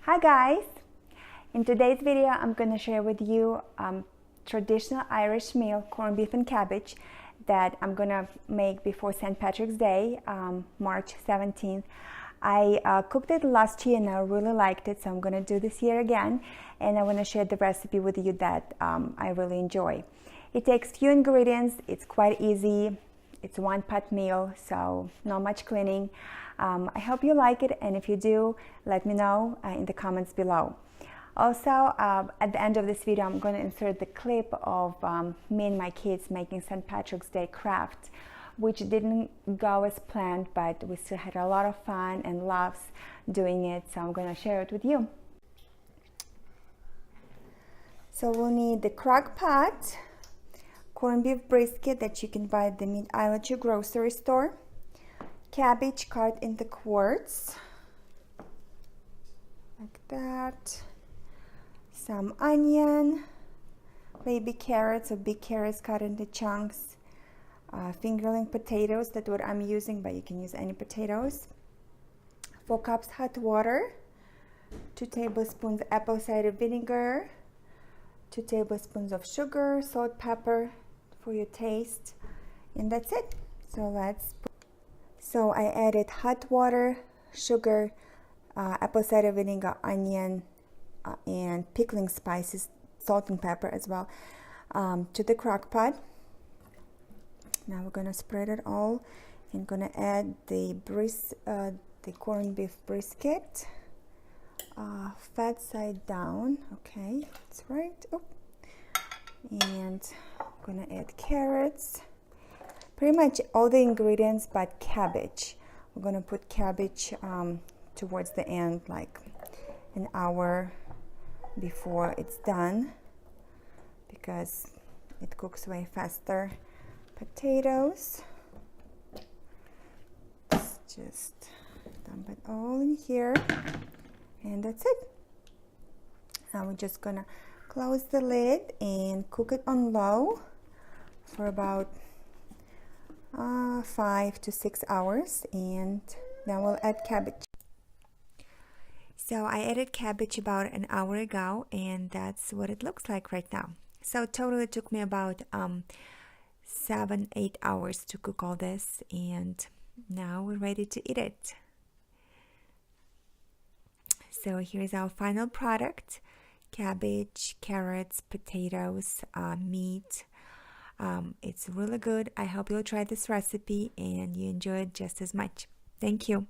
Hi guys! In today's video I'm going to share with you traditional Irish meal, corned beef and cabbage, that I'm going to make before St. Patrick's Day, March 17th. I cooked it last year and I really liked it, so I'm going to do this year again, and I want to share the recipe with you that I really enjoy. It takes few ingredients, it's quite easy, it's one pot meal, so not much cleaning. I hope you like it, and if you do, let me know in the comments below. Also, at the end of this video, I'm going to insert the clip of me and my kids making St. Patrick's Day craft, which didn't go as planned, but we still had a lot of fun and laughs doing it, so I'm going to share it with you. So we'll need the crock pot, corned beef brisket that you can buy at the meat aisle at your grocery store, cabbage cut into quarts, like that, some onion, baby carrots or big carrots cut into chunks, fingerling potatoes, that's what I'm using, but you can use any potatoes, 4 cups hot water, 2 tablespoons apple cider vinegar, 2 tablespoons of sugar, salt, pepper for your taste, and that's it. So I added hot water, sugar, apple cider vinegar, onion, and pickling spices, salt and pepper as well, to the crock pot. Now we're gonna spread it all and gonna add the corned beef brisket, fat side down. Okay, that's right. Oh. And I'm gonna add carrots. Pretty much all the ingredients but cabbage. We're gonna put cabbage towards the end, like an hour before it's done, because it cooks way faster. Potatoes, let's just dump it all in here, and that's it. Now we're just gonna close the lid and cook it on low for about 5 to 6 hours, and then we'll add cabbage. So I added cabbage about an hour ago, and that's what it looks like right now. So totally it took me about 7-8 hours to cook all this, and now we're ready to eat it. So here's our final product: cabbage, carrots, potatoes, meat. It's really good. I hope you'll try this recipe and you enjoy it just as much. Thank you.